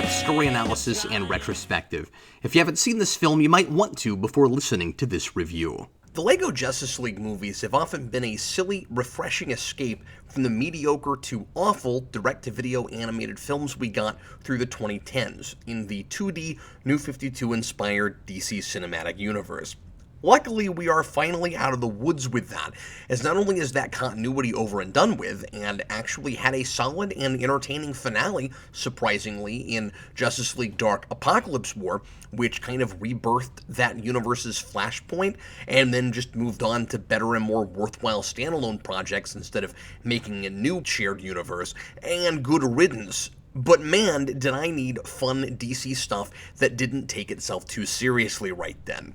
story analysis and retrospective. If you haven't seen this film, you might want to before listening to this review. The LEGO Justice League movies have often been a silly, refreshing escape from the mediocre to awful direct-to-video animated films we got through the 2010s in the 2D New 52-inspired DC Cinematic Universe. Luckily, we are finally out of the woods with that, as not only is that continuity over and done with, and actually had a solid and entertaining finale, surprisingly, in Justice League Dark Apocalypse War, which kind of rebirthed that universe's Flashpoint, and then just moved on to better and more worthwhile standalone projects instead of making a new shared universe, and good riddance. But man, did I need fun DC stuff that didn't take itself too seriously right then.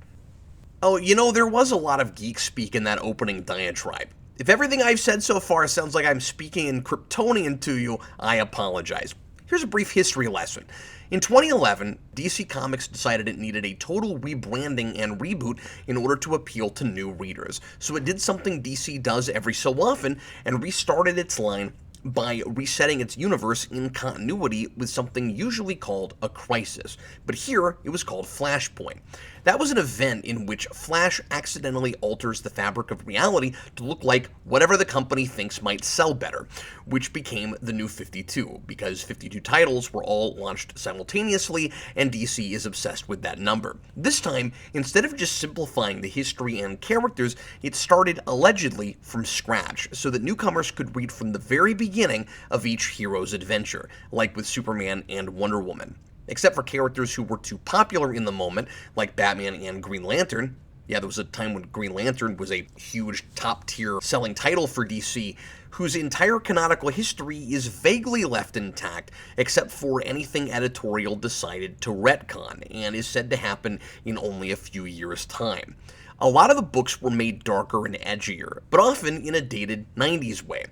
Oh, you know, there was a lot of geek speak in that opening diatribe. If everything I've said so far sounds like I'm speaking in Kryptonian to you, I apologize. Here's a brief history lesson. In 2011, DC Comics decided it needed a total rebranding and reboot in order to appeal to new readers. So it did something DC does every so often and restarted its line by resetting its universe in continuity with something usually called a crisis. But here, it was called Flashpoint. That was an event in which Flash accidentally alters the fabric of reality to look like whatever the company thinks might sell better, which became the New 52, because 52 titles were all launched simultaneously, and DC is obsessed with that number. This time, instead of just simplifying the history and characters, it started allegedly from scratch, so that newcomers could read from the very beginning of each hero's adventure, like with Superman and Wonder Woman. Except for characters who were too popular in the moment, like Batman and Green Lantern. Yeah, there was a time when Green Lantern was a huge top-tier selling title for DC, whose entire canonical history is vaguely left intact, except for anything editorial decided to retcon, and is said to happen in only a few years' time. A lot of the books were made darker and edgier, but often in a dated 90s way,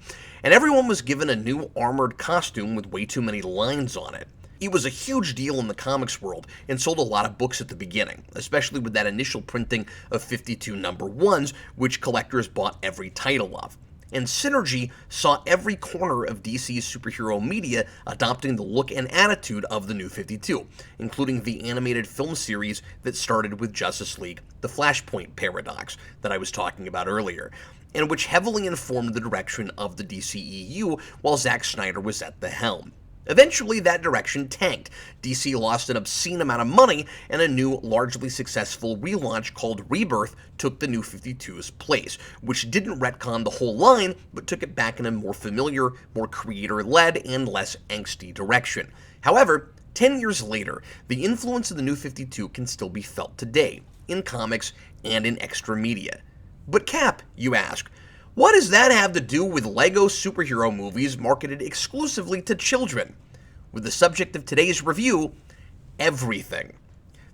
and everyone was given a new armored costume with way too many lines on it. It was a huge deal in the comics world and sold a lot of books at the beginning, especially with that initial printing of 52 number ones, which collectors bought every title of. And Synergy saw every corner of DC's superhero media adopting the look and attitude of the New 52, including the animated film series that started with Justice League, the Flashpoint Paradox that I was talking about earlier, and which heavily informed the direction of the DCEU while Zack Snyder was at the helm. Eventually, that direction tanked. DC lost an obscene amount of money, and a new, largely successful relaunch called Rebirth took the New 52's place, which didn't retcon the whole line, but took it back in a more familiar, more creator-led, and less angsty direction. However, 10 years later, the influence of the New 52 can still be felt today, in comics and in extra media. But Cap, you ask, what does that have to do with LEGO superhero movies marketed exclusively to children? With the subject of today's review, everything.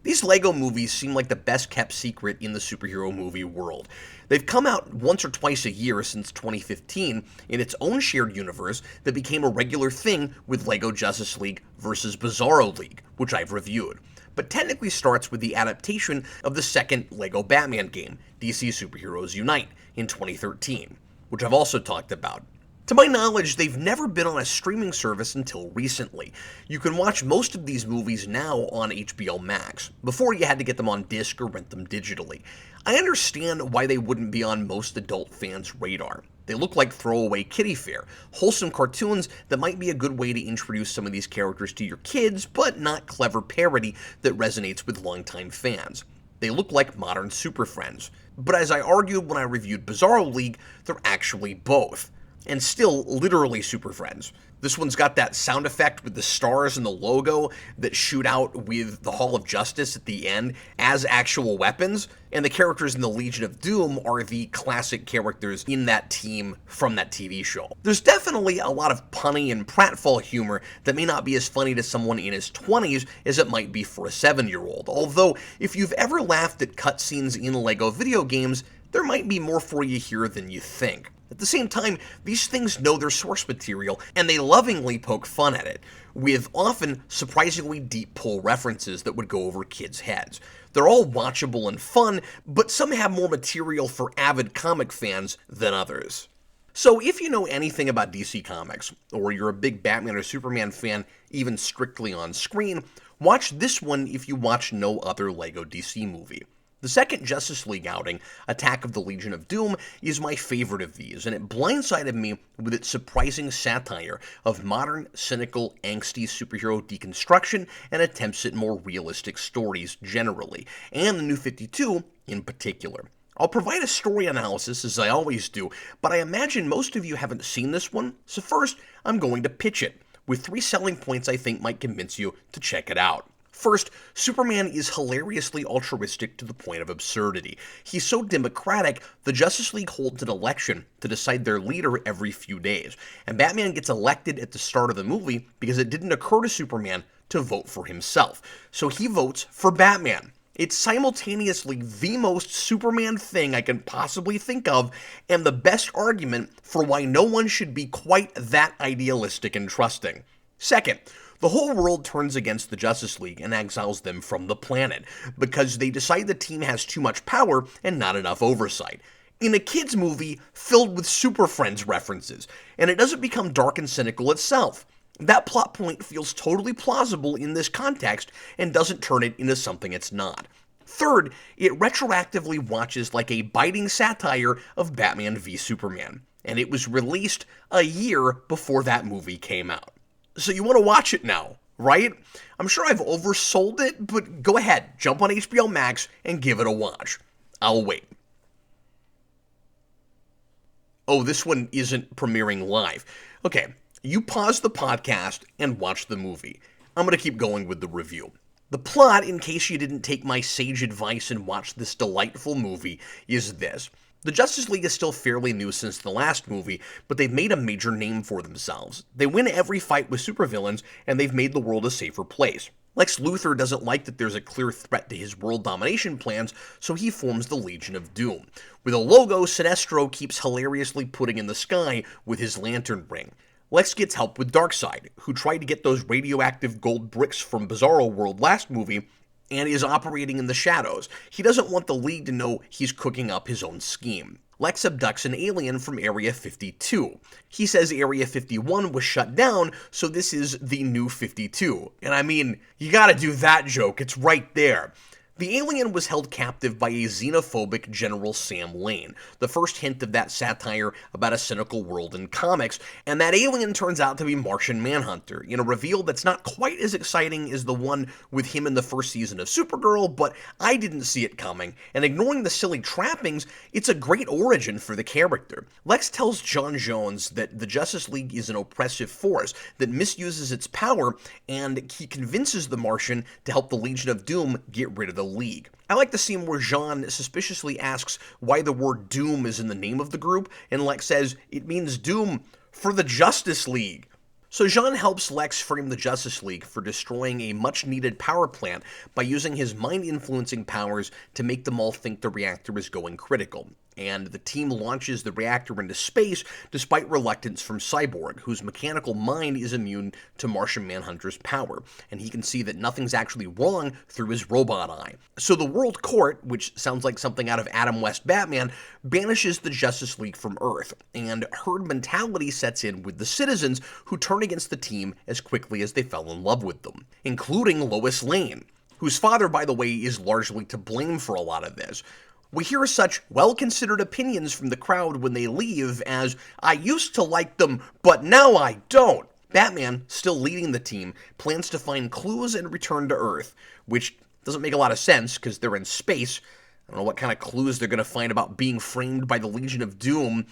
These LEGO movies seem like the best kept secret in the superhero movie world. They've come out once or twice a year since 2015 in its own shared universe that became a regular thing with LEGO Justice League vs. Bizarro League, which I've reviewed, but technically starts with the adaptation of the second LEGO Batman game, DC Superheroes Unite, in 2013, which I've also talked about. To my knowledge, they've never been on a streaming service until recently. You can watch most of these movies now on HBO Max. Before, you had to get them on disc or rent them digitally. I understand why they wouldn't be on most adult fans' radar. They look like throwaway kiddie fare, wholesome cartoons that might be a good way to introduce some of these characters to your kids, but not clever parody that resonates with longtime fans. They look like modern Super Friends. But as I argued when I reviewed Bizarro League, they're actually both. And still literally Super Friends. This one's got that sound effect with the stars and the logo that shoot out with the Hall of Justice at the end as actual weapons, and the characters in the Legion of Doom are the classic characters in that team from that TV show. There's definitely a lot of punny and pratfall humor that may not be as funny to someone in his 20s as it might be for a 7-year-old, although if you've ever laughed at cutscenes in LEGO video games, there might be more for you here than you think. At the same time, these things know their source material, and they lovingly poke fun at it, with often surprisingly deep pull references that would go over kids' heads. They're all watchable and fun, but some have more material for avid comic fans than others. So if you know anything about DC Comics, or you're a big Batman or Superman fan, even strictly on screen, watch this one if you watch no other LEGO DC movie. The second Justice League outing, Attack of the Legion of Doom, is my favorite of these, and it blindsided me with its surprising satire of modern, cynical, angsty superhero deconstruction and attempts at more realistic stories generally, and the New 52 in particular. I'll provide a story analysis, as I always do, but I imagine most of you haven't seen this one, so first, I'm going to pitch it, with 3 selling points I think might convince you to check it out. First, Superman is hilariously altruistic to the point of absurdity. He's so democratic, the Justice League holds an election to decide their leader every few days, and Batman gets elected at the start of the movie because it didn't occur to Superman to vote for himself, so he votes for Batman. It's simultaneously the most Superman thing I can possibly think of, and the best argument for why no one should be quite that idealistic and trusting. Second, the whole world turns against the Justice League and exiles them from the planet, because they decide the team has too much power and not enough oversight. In a kid's movie filled with Super Friends references, and it doesn't become dark and cynical itself. That plot point feels totally plausible in this context and doesn't turn it into something it's not. Third, it retroactively watches like a biting satire of Batman v Superman, and it was released a year before that movie came out. So you want to watch it now, right? I'm sure I've oversold it, but go ahead, jump on HBO Max and give it a watch. I'll wait. Oh, this one isn't premiering live. Okay. You pause the podcast and watch the movie. I'm going to keep going with the review. The plot, in case you didn't take my sage advice and watch this delightful movie, is this. The Justice League is still fairly new since the last movie, but they've made a major name for themselves. They win every fight with supervillains, and they've made the world a safer place. Lex Luthor doesn't like that there's a clear threat to his world domination plans, so he forms the Legion of Doom. With a logo Sinestro keeps hilariously putting in the sky with his lantern ring. Lex gets help with Darkseid, who tried to get those radioactive gold bricks from Bizarro World last movie, and is operating in the shadows. He doesn't want the League to know he's cooking up his own scheme. Lex abducts an alien from Area 52. He says Area 51 was shut down, so this is the new 52. And I mean, you gotta do that joke, it's right there. The alien was held captive by a xenophobic General Sam Lane, the first hint of that satire about a cynical world in comics, and that alien turns out to be Martian Manhunter, in a reveal that's not quite as exciting as the one with him in the first season of Supergirl, but I didn't see it coming, and ignoring the silly trappings, it's a great origin for the character. Lex tells John Jones that the Justice League is an oppressive force that misuses its power, and he convinces the Martian to help the Legion of Doom get rid of the League. I like the scene where Jean suspiciously asks why the word Doom is in the name of the group, and Lex says it means doom for the Justice League. So Jean helps Lex frame the Justice League for destroying a much-needed power plant by using his mind-influencing powers to make them all think the reactor is going critical. And the team launches the reactor into space despite reluctance from Cyborg, whose mechanical mind is immune to Martian Manhunter's power, and he can see that nothing's actually wrong through his robot eye. So the World Court, which sounds like something out of Adam West Batman, banishes the Justice League from Earth, and herd mentality sets in with the citizens who turn against the team as quickly as they fell in love with them, including Lois Lane, whose father, by the way, is largely to blame for a lot of this. We hear such well-considered opinions from the crowd when they leave as, "I used to like them, but now I don't." Batman, still leading the team, plans to find clues and return to Earth, which doesn't make a lot of sense because they're in space. I don't know what kind of clues they're going to find about being framed by the Legion of Doom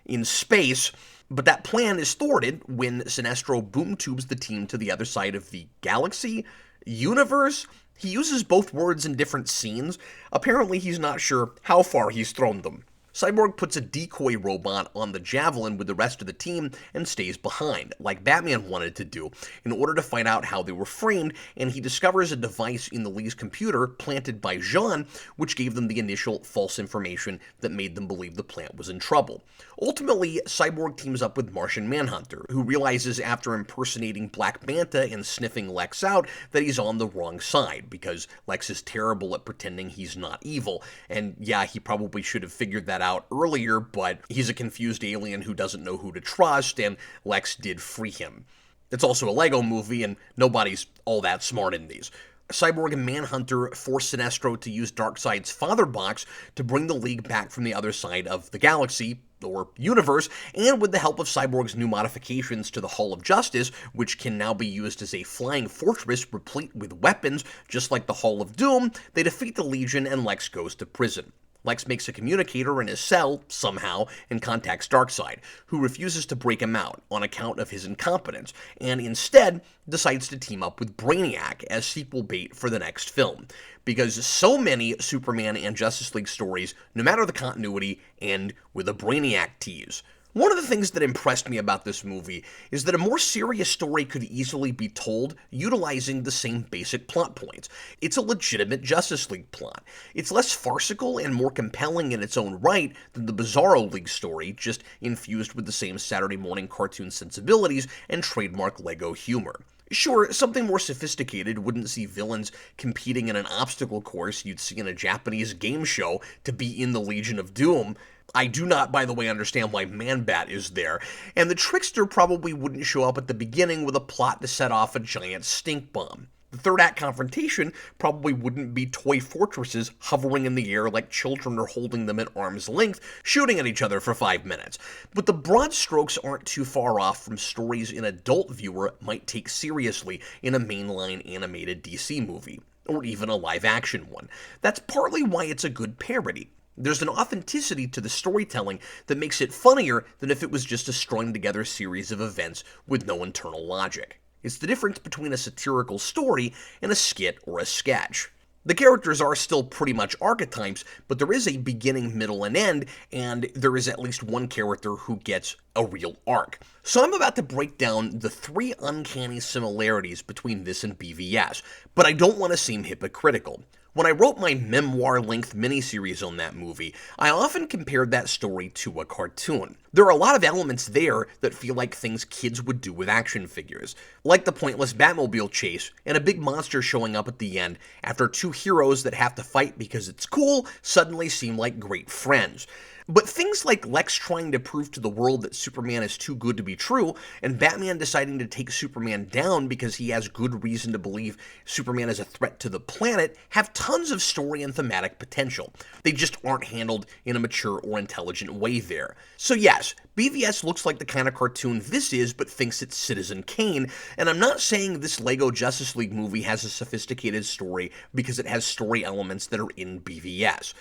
in space, but that plan is thwarted when Sinestro boom-tubes the team to the other side of the galaxy? Universe? He uses both words in different scenes. Apparently he's not sure how far he's thrown them. Cyborg puts a decoy robot on the Javelin with the rest of the team and stays behind, like Batman wanted to do, in order to find out how they were framed, and he discovers a device in the League's computer planted by Jean, which gave them the initial false information that made them believe the plant was in trouble. Ultimately, Cyborg teams up with Martian Manhunter, who realizes after impersonating Black Manta and sniffing Lex out that he's on the wrong side, because Lex is terrible at pretending he's not evil, and yeah, he probably should have figured that that out earlier, but he's a confused alien who doesn't know who to trust, and Lex did free him. It's also a Lego movie, and nobody's all that smart in these. Cyborg and Manhunter force Sinestro to use Darkseid's father box to bring the League back from the other side of the galaxy, or universe, and with the help of Cyborg's new modifications to the Hall of Justice, which can now be used as a flying fortress replete with weapons, just like the Hall of Doom, they defeat the Legion and Lex goes to prison. Lex makes a communicator in his cell, somehow, and contacts Darkseid, who refuses to break him out on account of his incompetence, and instead decides to team up with Brainiac as sequel bait for the next film, because so many Superman and Justice League stories, no matter the continuity, end with a Brainiac tease. One of the things that impressed me about this movie is that a more serious story could easily be told utilizing the same basic plot points. It's a legitimate Justice League plot. It's less farcical and more compelling in its own right than the Bizarro League story, just infused with the same Saturday morning cartoon sensibilities and trademark Lego humor. Sure, something more sophisticated wouldn't see villains competing in an obstacle course you'd see in a Japanese game show to be in the Legion of Doom. I do not, by the way, understand why Man-Bat is there, and the Trickster probably wouldn't show up at the beginning with a plot to set off a giant stink bomb. The third act confrontation probably wouldn't be toy fortresses hovering in the air like children are holding them at arm's length, shooting at each other for 5 minutes. But the broad strokes aren't too far off from stories an adult viewer might take seriously in a mainline animated DC movie, or even a live-action one. That's partly why it's a good parody. There's an authenticity to the storytelling that makes it funnier than if it was just a strung-together series of events with no internal logic. It's the difference between a satirical story and a skit or a sketch. The characters are still pretty much archetypes, but there is a beginning, middle, and end, and there is at least one character who gets a real arc. So I'm about to break down the 3 uncanny similarities between this and BVS, but I don't want to seem hypocritical. When I wrote my memoir-length miniseries on that movie, I often compared that story to a cartoon. There are a lot of elements there that feel like things kids would do with action figures, like the pointless Batmobile chase and a big monster showing up at the end after 2 heroes that have to fight because it's cool suddenly seem like great friends. But things like Lex trying to prove to the world that Superman is too good to be true, and Batman deciding to take Superman down because he has good reason to believe Superman is a threat to the planet, have tons of story and thematic potential. They just aren't handled in a mature or intelligent way there. So yes, BVS looks like the kind of cartoon this is, but thinks it's Citizen Kane, and I'm not saying this Lego Justice League movie has a sophisticated story because it has story elements that are in BVS.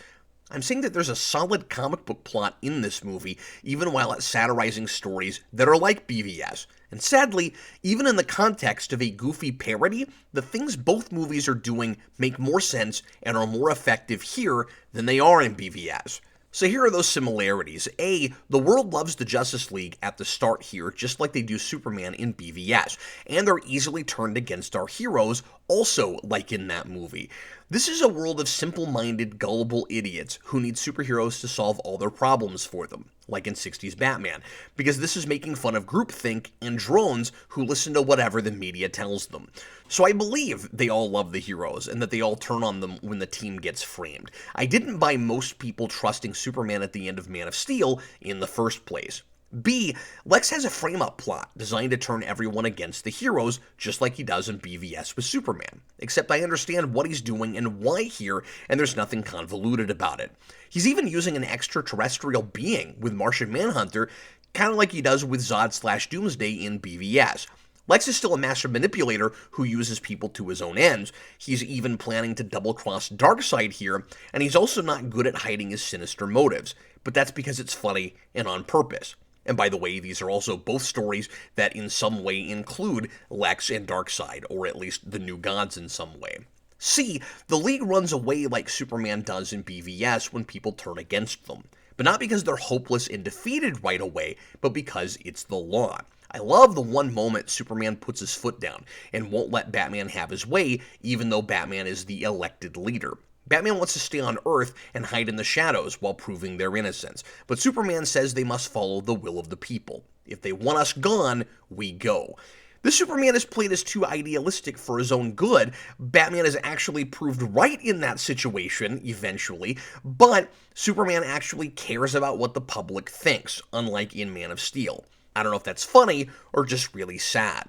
I'm saying that there's a solid comic book plot in this movie, even while it's satirizing stories that are like BVS. And sadly, even in the context of a goofy parody, the things both movies are doing make more sense and are more effective here than they are in BVS. So here are those similarities. A, the world loves the Justice League at the start here, just like they do Superman in BVS, and they're easily turned against our heroes, also like in that movie. This is a world of simple-minded, gullible idiots who need superheroes to solve all their problems for them, like in 60s Batman, because this is making fun of groupthink and drones who listen to whatever the media tells them. So I believe they all love the heroes, and that they all turn on them when the team gets framed. I didn't buy most people trusting Superman at the end of Man of Steel in the first place. B, Lex has a frame-up plot designed to turn everyone against the heroes, just like he does in BVS with Superman. Except I understand what he's doing and why here, and there's nothing convoluted about it. He's even using an extraterrestrial being with Martian Manhunter, kind of like he does with Zod/Doomsday in BVS. Lex is still a master manipulator who uses people to his own ends. He's even planning to double-cross Darkseid here, and he's also not good at hiding his sinister motives. But that's because it's funny and on purpose. And by the way, these are also both stories that in some way include Lex and Darkseid, or at least the new gods in some way. C, the League runs away like Superman does in BVS when people turn against them. But not because they're hopeless and defeated right away, but because it's the law. I love the one moment Superman puts his foot down and won't let Batman have his way, even though Batman is the elected leader. Batman wants to stay on Earth and hide in the shadows while proving their innocence, but Superman says they must follow the will of the people. If they want us gone, we go. The Superman is played as too idealistic for his own good. Batman is actually proved right in that situation, eventually, but Superman actually cares about what the public thinks, unlike in Man of Steel. I don't know if that's funny or just really sad.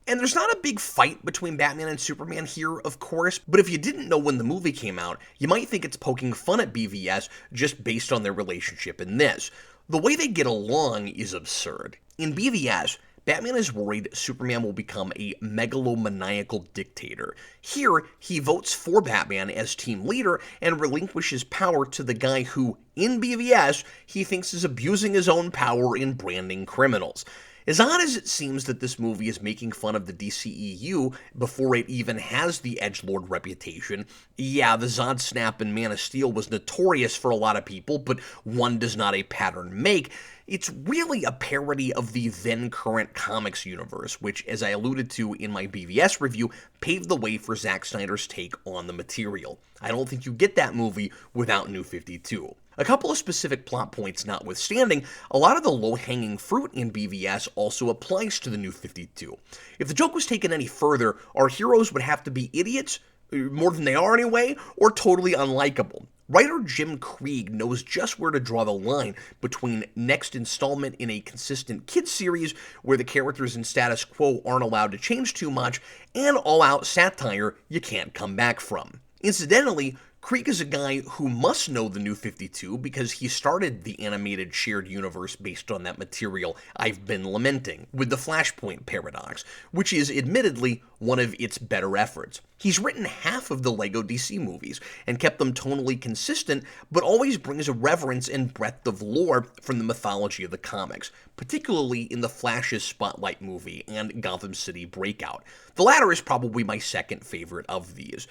And there's not a big fight between Batman and Superman here, of course, but if you didn't know when the movie came out, you might think it's poking fun at BVS just based on their relationship in this. The way they get along is absurd. In BVS, Batman is worried Superman will become a megalomaniacal dictator. Here, he votes for Batman as team leader and relinquishes power to the guy who, in BVS, he thinks is abusing his own power in branding criminals. As odd as it seems that this movie is making fun of the DCEU before it even has the edgelord reputation, yeah, the Zod snap in Man of Steel was notorious for a lot of people, but one does not a pattern make. It's really a parody of the then-current comics universe, which, as I alluded to in my BVS review, paved the way for Zack Snyder's take on the material. I don't think you get that movie without New 52. A couple of specific plot points notwithstanding, a lot of the low-hanging fruit in BVS also applies to the New 52. If the joke was taken any further, our heroes would have to be idiots, more than they are anyway, or totally unlikable. Writer Jim Krieg knows just where to draw the line between next installment in a consistent kids series where the characters in status quo aren't allowed to change too much, and all-out satire you can't come back from. Incidentally, Krieg is a guy who must know the New 52 because he started the animated shared universe based on that material I've been lamenting, with the Flashpoint paradox, which is admittedly one of its better efforts. He's written half of the LEGO DC movies and kept them tonally consistent, but always brings a reverence and breadth of lore from the mythology of the comics, particularly in the Flash's Spotlight movie and Gotham City Breakout. The latter is probably my second favorite of these.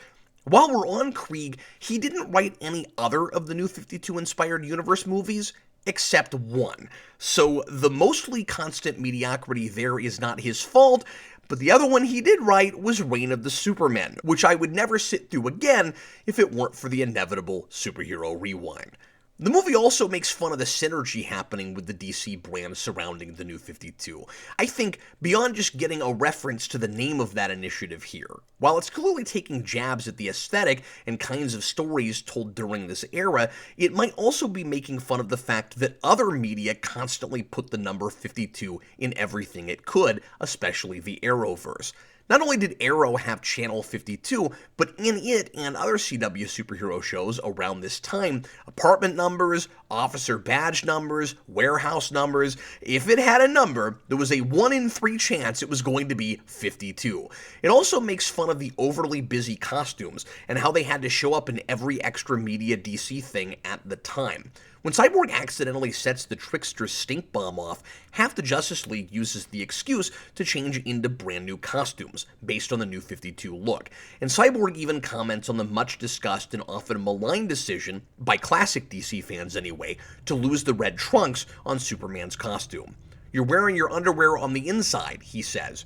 While we're on Krieg, he didn't write any other of the New 52-inspired universe movies, except one. So the mostly constant mediocrity there is not his fault, but the other one he did write was Reign of the Supermen, which I would never sit through again if it weren't for the inevitable superhero rewind. The movie also makes fun of the synergy happening with the DC brand surrounding the New 52. I think, beyond just getting a reference to the name of that initiative here, while it's clearly taking jabs at the aesthetic and kinds of stories told during this era, it might also be making fun of the fact that other media constantly put the number 52 in everything it could, especially the Arrowverse. Not only did Arrow have Channel 52, but in it and other CW superhero shows around this time, apartment numbers, officer badge numbers, warehouse numbers, if it had a number, there was a 1 in 3 chance it was going to be 52. It also makes fun of the overly busy costumes and how they had to show up in every extra media DC thing at the time. When Cyborg accidentally sets the Trickster stink bomb off, half the Justice League uses the excuse to change into brand new costumes, based on the New 52 look, and Cyborg even comments on the much discussed and often maligned decision, by classic DC fans anyway, to lose the red trunks on Superman's costume. "You're wearing your underwear on the inside," he says.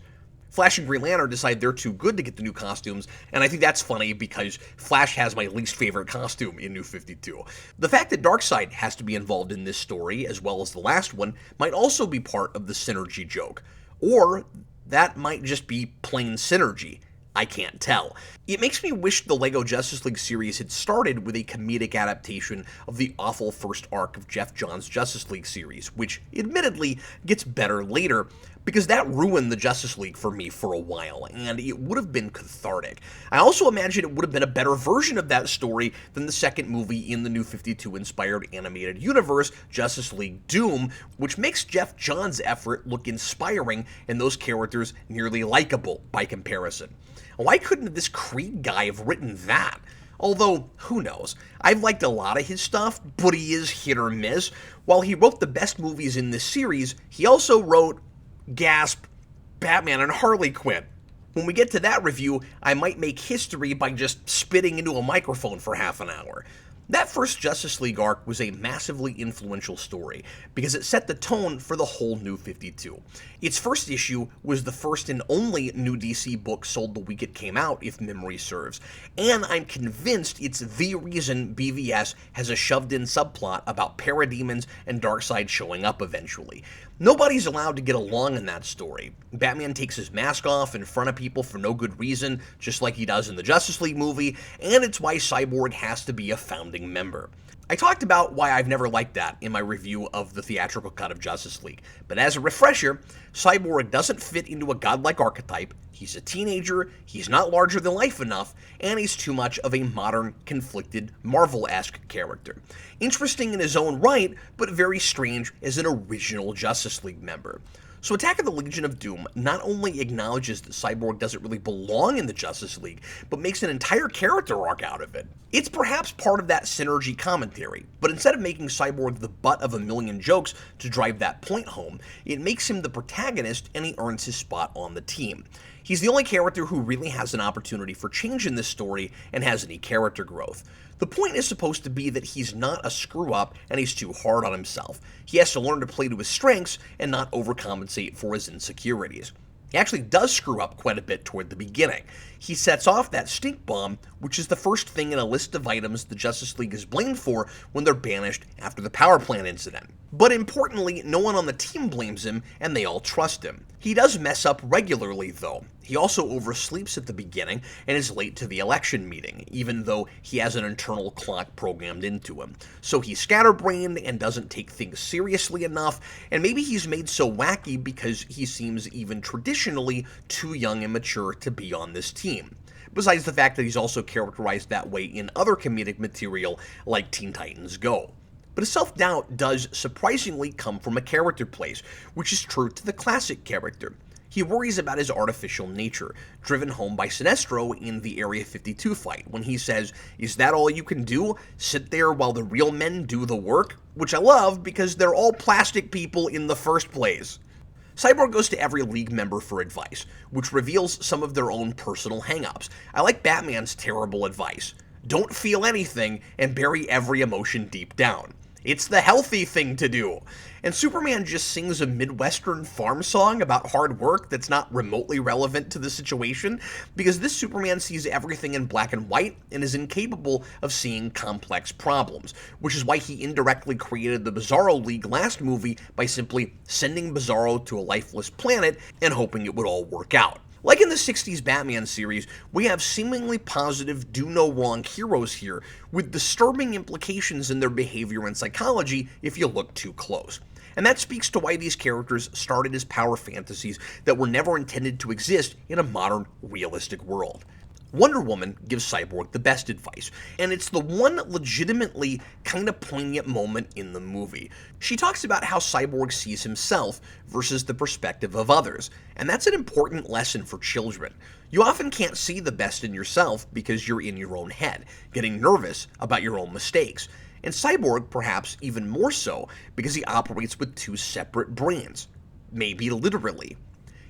Flash and Green Lantern decide they're too good to get the new costumes, and I think that's funny because Flash has my least favorite costume in New 52. The fact that Darkseid has to be involved in this story, as well as the last one, might also be part of the synergy joke. Or that might just be plain synergy. I can't tell. It makes me wish the LEGO Justice League series had started with a comedic adaptation of the awful first arc of Jeff Johns' Justice League series, which admittedly gets better later, because that ruined the Justice League for me for a while, and it would have been cathartic. I also imagine it would have been a better version of that story than the second movie in the New 52-inspired animated universe, Justice League Doom, which makes Jeff Johns' effort look inspiring and those characters nearly likable by comparison. Why couldn't this Krieg guy have written that? Although, who knows? I've liked a lot of his stuff, but he is hit or miss. While he wrote the best movies in this series, he also wrote, gasp, Batman and Harley Quinn. When we get to that review, I might make history by just spitting into a microphone for half an hour. That first Justice League arc was a massively influential story because it set the tone for the whole New 52. Its first issue was the first and only new DC book sold the week it came out, if memory serves, and I'm convinced it's the reason BVS has a shoved-in subplot about parademons and Darkseid showing up eventually. Nobody's allowed to get along in that story. Batman takes his mask off in front of people for no good reason, just like he does in the Justice League movie, and it's why Cyborg has to be a founding member. I talked about why I've never liked that in my review of the theatrical cut of Justice League, but as a refresher, Cyborg doesn't fit into a godlike archetype, he's a teenager, he's not larger than life enough, and he's too much of a modern, conflicted, Marvel-esque character. Interesting in his own right, but very strange as an original Justice League member. So Attack of the Legion of Doom not only acknowledges that Cyborg doesn't really belong in the Justice League, but makes an entire character arc out of it. It's perhaps part of that synergy commentary, but instead of making Cyborg the butt of a million jokes to drive that point home, it makes him the protagonist and he earns his spot on the team. He's the only character who really has an opportunity for change in this story and has any character growth. The point is supposed to be that he's not a screw-up and he's too hard on himself. He has to learn to play to his strengths and not overcompensate for his insecurities. He actually does screw up quite a bit toward the beginning. He sets off that stink bomb, which is the first thing in a list of items the Justice League is blamed for when they're banished after the power plant incident. But importantly, no one on the team blames him, and they all trust him. He does mess up regularly, though. He also oversleeps at the beginning and is late to the election meeting, even though he has an internal clock programmed into him. So he's scatterbrained and doesn't take things seriously enough, and maybe he's made so wacky because he seems even traditionally too young and mature to be on this team. Besides the fact that he's also characterized that way in other comedic material like Teen Titans Go. But his self-doubt does surprisingly come from a character place, which is true to the classic character. He worries about his artificial nature, driven home by Sinestro in the Area 52 fight, when he says, "Is that all you can do? Sit there while the real men do the work?" Which I love, because they're all plastic people in the first place. Cyborg goes to every League member for advice, which reveals some of their own personal hang-ups. I like Batman's terrible advice. Don't feel anything and bury every emotion deep down. It's the healthy thing to do. And Superman just sings a Midwestern farm song about hard work that's not remotely relevant to the situation, because this Superman sees everything in black and white and is incapable of seeing complex problems, which is why he indirectly created the Bizarro League last movie by simply sending Bizarro to a lifeless planet and hoping it would all work out. Like in the 60s Batman series, we have seemingly positive, do-no-wrong heroes here, with disturbing implications in their behavior and psychology if you look too close. And that speaks to why these characters started as power fantasies that were never intended to exist in a modern, realistic world. Wonder Woman gives Cyborg the best advice, and it's the one legitimately kind of poignant moment in the movie. She talks about how Cyborg sees himself versus the perspective of others, and that's an important lesson for children. You often can't see the best in yourself because you're in your own head, getting nervous about your own mistakes. And Cyborg, perhaps even more so, because he operates with two separate brains. Maybe literally.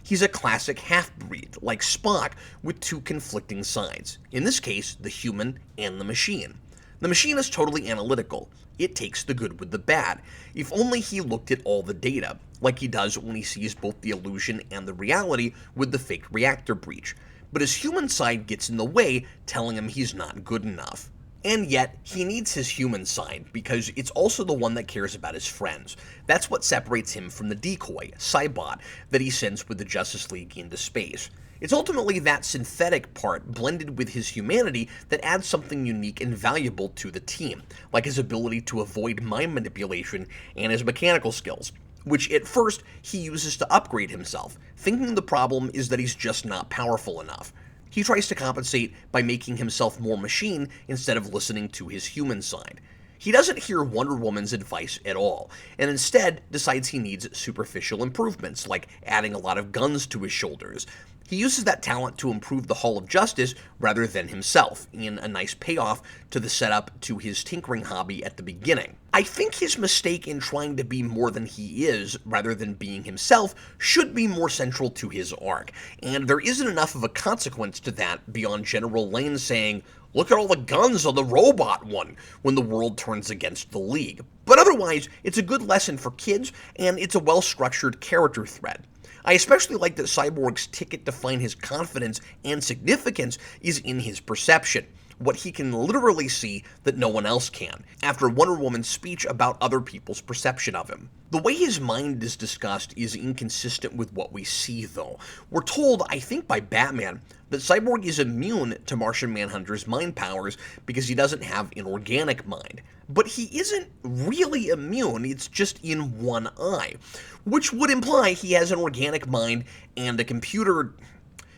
He's a classic half-breed, like Spock, with two conflicting sides. In this case, the human and the machine. The machine is totally analytical. It takes the good with the bad. If only he looked at all the data, like he does when he sees both the illusion and the reality with the fake reactor breach. But his human side gets in the way, telling him he's not good enough. And yet, he needs his human side, because it's also the one that cares about his friends. That's what separates him from the decoy, Cybot, that he sends with the Justice League into space. It's ultimately that synthetic part, blended with his humanity, that adds something unique and valuable to the team, like his ability to avoid mind manipulation and his mechanical skills, which at first he uses to upgrade himself, thinking the problem is that he's just not powerful enough. He tries to compensate by making himself more machine instead of listening to his human side. He doesn't hear Wonder Woman's advice at all, and instead decides he needs superficial improvements, like adding a lot of guns to his shoulders. He uses that talent to improve the Hall of Justice rather than himself, in a nice payoff to the setup to his tinkering hobby at the beginning. I think his mistake in trying to be more than he is, rather than being himself, should be more central to his arc, and there isn't enough of a consequence to that beyond General Lane saying, "Look at all the guns on the robot one," when the world turns against the League. But otherwise, it's a good lesson for kids, and it's a well-structured character thread. I especially like that Cyborg's ticket to find his confidence and significance is in his perception, what he can literally see that no one else can, after Wonder Woman's speech about other people's perception of him. The way his mind is discussed is inconsistent with what we see, though. We're told, I think by Batman, that Cyborg is immune to Martian Manhunter's mind powers because he doesn't have an organic mind. But he isn't really immune, it's just in one eye, which would imply he has an organic mind and a computer.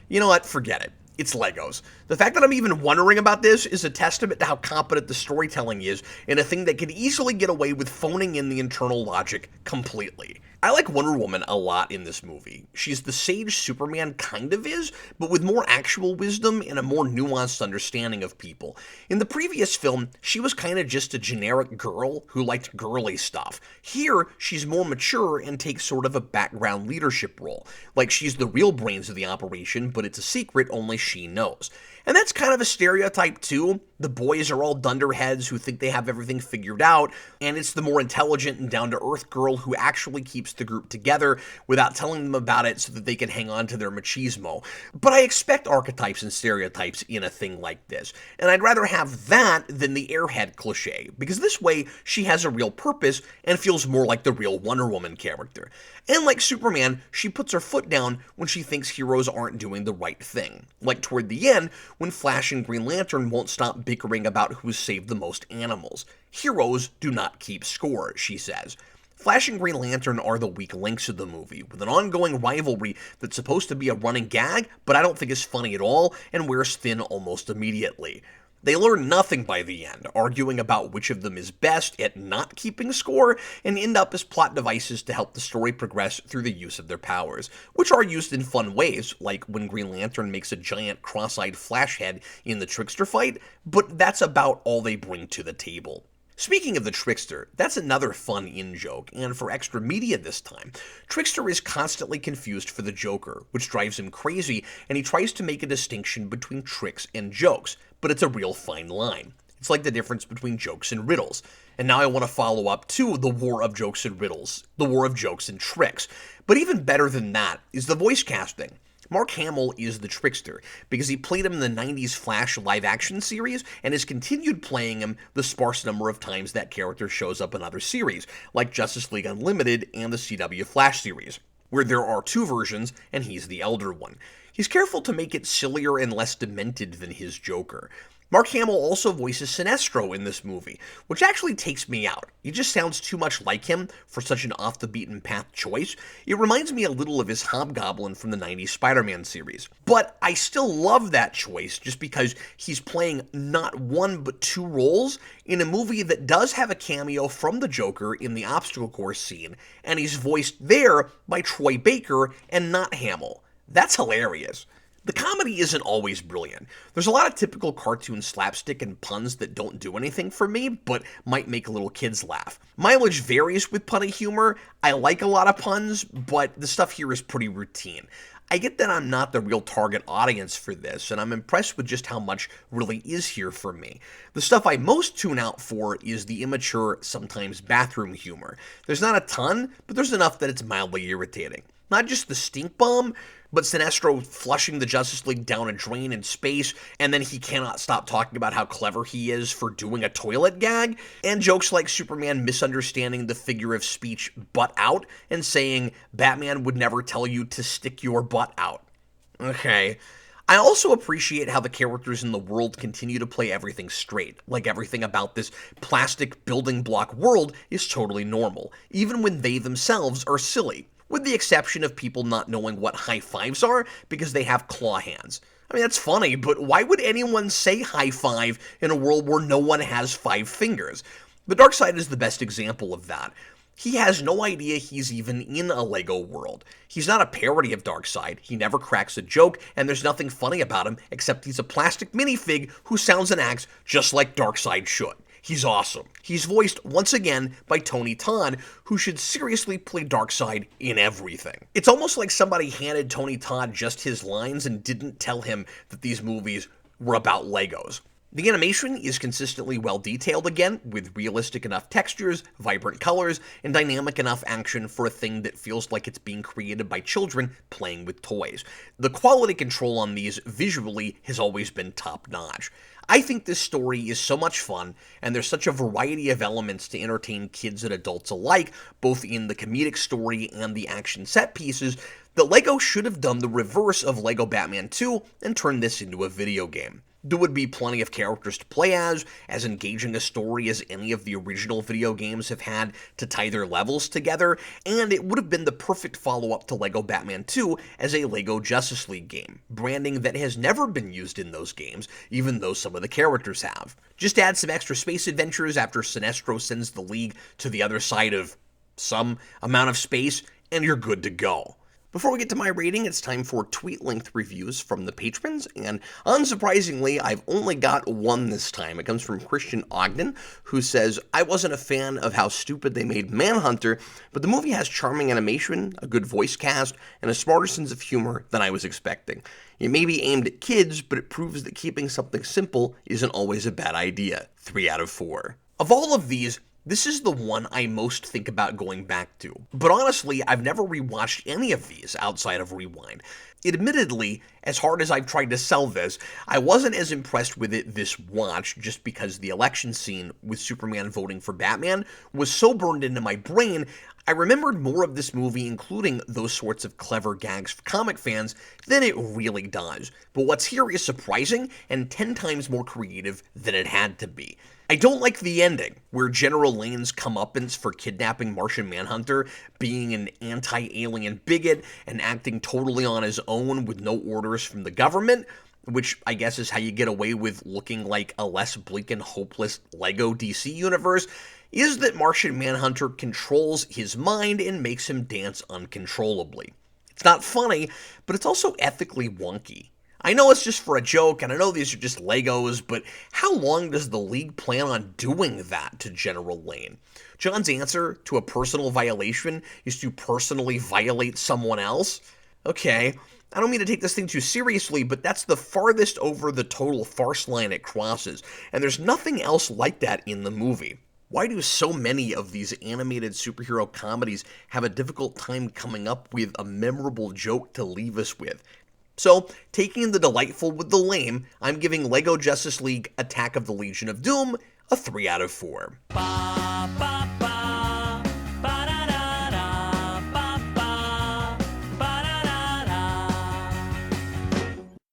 You know what? Forget it. It's Legos. The fact that I'm even wondering about this is a testament to how competent the storytelling is in a thing that could easily get away with phoning in the internal logic completely. I like Wonder Woman a lot in this movie. She's the sage Superman kind of is, but with more actual wisdom and a more nuanced understanding of people. In the previous film, she was kind of just a generic girl who liked girly stuff. Here, she's more mature and takes sort of a background leadership role. Like she's the real brains of the operation, but it's a secret only she knows. And that's kind of a stereotype too. The boys are all dunderheads who think they have everything figured out, and it's the more intelligent and down-to-earth girl who actually keeps the group together without telling them about it so that they can hang on to their machismo. But I expect archetypes and stereotypes in a thing like this, and I'd rather have that than the airhead cliche, because this way she has a real purpose and feels more like the real Wonder Woman character. And like Superman, she puts her foot down when she thinks heroes aren't doing the right thing. Like toward the end, when Flash and Green Lantern won't stop bickering about who's saved the most animals. Heroes do not keep score, she says. Flash and Green Lantern are the weak links of the movie, with an ongoing rivalry that's supposed to be a running gag, but I don't think is funny at all, and wears thin almost immediately. They learn nothing by the end, arguing about which of them is best at not keeping score, and end up as plot devices to help the story progress through the use of their powers, which are used in fun ways, like when Green Lantern makes a giant cross-eyed Flash head in the Trickster fight, but that's about all they bring to the table. Speaking of the Trickster, that's another fun in-joke, and for extra media this time. Trickster is constantly confused for the Joker, which drives him crazy, and he tries to make a distinction between tricks and jokes, but it's a real fine line. It's like the difference between jokes and riddles. And now I want to follow up to the war of jokes and riddles, the war of jokes and tricks. But even better than that is the voice casting. Mark Hamill is the Trickster, because he played him in the 90s Flash live-action series, and has continued playing him the sparse number of times that character shows up in other series, like Justice League Unlimited and the CW Flash series, where there are two versions, and he's the elder one. He's careful to make it sillier and less demented than his Joker. Mark Hamill also voices Sinestro in this movie, which actually takes me out. He just sounds too much like him for such an off-the-beaten-path choice. It reminds me a little of his Hobgoblin from the 90s Spider-Man series. But I still love that choice just because he's playing not one but two roles in a movie that does have a cameo from the Joker in the obstacle course scene, and he's voiced there by Troy Baker and not Hamill. That's hilarious. The comedy isn't always brilliant. There's a lot of typical cartoon slapstick and puns that don't do anything for me, but might make little kids laugh. Mileage varies with punny humor. I like a lot of puns, but the stuff here is pretty routine. I get that I'm not the real target audience for this, and I'm impressed with just how much really is here for me. The stuff I most tune out for is the immature, sometimes bathroom humor. There's not a ton, but there's enough that it's mildly irritating. Not just the stink bomb, but Sinestro flushing the Justice League down a drain in space, and then he cannot stop talking about how clever he is for doing a toilet gag, and jokes like Superman misunderstanding the figure of speech butt out and saying Batman would never tell you to stick your butt out. Okay. I also appreciate how the characters in the world continue to play everything straight, like everything about this plastic building block world is totally normal, even when they themselves are silly. With the exception of people not knowing what high fives are because they have claw hands. I mean, that's funny, but why would anyone say high five in a world where no one has 5 fingers? The Darkseid is the best example of that. He has no idea he's even in a Lego world. He's not a parody of Darkseid, he never cracks a joke, and there's nothing funny about him except he's a plastic minifig who sounds and acts just like Darkseid should. He's awesome. He's voiced once again by Tony Todd, who should seriously play Darkseid in everything. It's almost like somebody handed Tony Todd just his lines and didn't tell him that these movies were about Legos. The animation is consistently well detailed again, with realistic enough textures, vibrant colors, and dynamic enough action for a thing that feels like it's being created by children playing with toys. The quality control on these visually has always been top-notch. I think this story is so much fun, and there's such a variety of elements to entertain kids and adults alike, both in the comedic story and the action set pieces, that LEGO should have done the reverse of LEGO Batman 2 and turned this into a video game. There would be plenty of characters to play as engaging a story as any of the original video games have had to tie their levels together, and it would have been the perfect follow-up to LEGO Batman 2 as a LEGO Justice League game, branding that has never been used in those games, even though some of the characters have. Just add some extra space adventures after Sinestro sends the League to the other side of some amount of space, and you're good to go. Before we get to my rating, it's time for tweet-length reviews from the patrons, and unsurprisingly, I've only got one this time. It comes from Christian Ogden, who says, I wasn't a fan of how stupid they made Manhunter, but the movie has charming animation, a good voice cast, and a smarter sense of humor than I was expecting. It may be aimed at kids, but it proves that keeping something simple isn't always a bad idea. 3 out of 4. Of all of these, this is the one I most think about going back to. But honestly, I've never rewatched any of these outside of Rewind. Admittedly, as hard as I've tried to sell this, I wasn't as impressed with it this watch just because the election scene with Superman voting for Batman was so burned into my brain, I remembered more of this movie, including those sorts of clever gags for comic fans, than it really does. But what's here is surprising and 10 times more creative than it had to be. I don't like the ending, where General Lane's comeuppance for kidnapping Martian Manhunter, being an anti-alien bigot, and acting totally on his own with no orders from the government, which I guess is how you get away with looking like a less bleak and hopeless LEGO DC universe, is that Martian Manhunter controls his mind and makes him dance uncontrollably. It's not funny, but it's also ethically wonky. I know it's just for a joke, and I know these are just Legos, but how long does the League plan on doing that to General Lane? John's answer to a personal violation is to personally violate someone else? Okay, I don't mean to take this thing too seriously, but that's the farthest over the total farce line it crosses, and there's nothing else like that in the movie. Why do so many of these animated superhero comedies have a difficult time coming up with a memorable joke to leave us with? So, taking the delightful with the lame, I'm giving LEGO Justice League Attack of the Legion of Doom a 3 out of 4.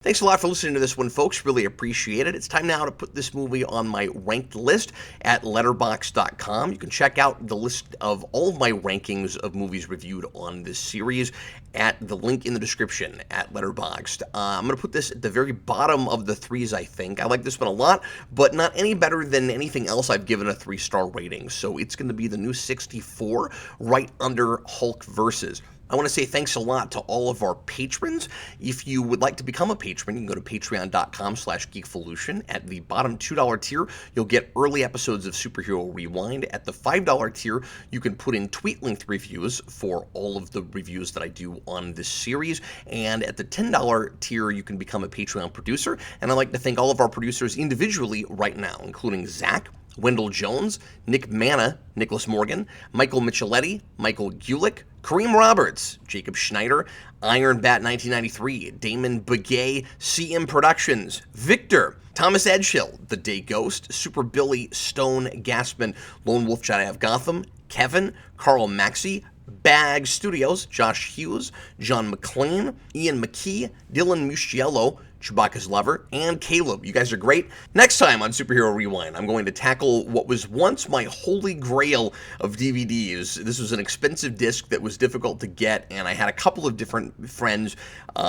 Thanks a lot for listening to this one, folks. Really appreciate it. It's time now to put this movie on my ranked list at letterboxd.com. You can check out the list of all of my rankings of movies reviewed on this series at the link in the description at Letterboxd. I'm going to put this at the very bottom of the 3s, I think. I like this one a lot, but not any better than anything else I've given a 3-star rating. So it's going to be the new 64, right under Hulk Versus. I want to say thanks a lot to all of our patrons. If you would like to become a patron, you can go to patreon.com/geekvolution. At the bottom $2 tier, you'll get early episodes of Superhero Rewind. At the $5 tier, you can put in tweet-length reviews for all of the reviews that I do on this series. And at the $10 tier, you can become a Patreon producer. And I'd like to thank all of our producers individually right now, including Zach, Wendell Jones, Nick Manna, Nicholas Morgan, Michael Micheletti, Michael Gulick, Kareem Roberts, Jacob Schneider, Iron Bat 1993, Damon Begay, CM Productions, Victor, Thomas Edgehill, The Day Ghost, Super Billy, Stone, Gaspin, Lone Wolf Jedi of Gotham, Kevin, Carl Maxey, Bag Studios, Josh Hughes, John McLean, Ian McKee, Dylan Musciello, Chewbacca's lover, and Caleb. You guys are great. Next time on Superhero Rewind, I'm going to tackle what was once my holy grail of DVDs. This was an expensive disc that was difficult to get, and I had a couple of different friends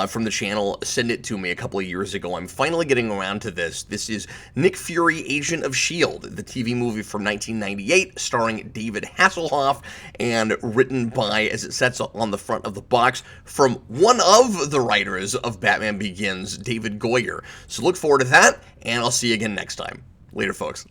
from the channel send it to me a couple of years ago. I'm finally getting around to this. This is Nick Fury, Agent of S.H.I.E.L.D., the TV movie from 1998, starring David Hasselhoff, and written by, as it says on the front of the box, from one of the writers of Batman Begins, David Goyer. So look forward to that, and I'll see you again next time. Later, folks.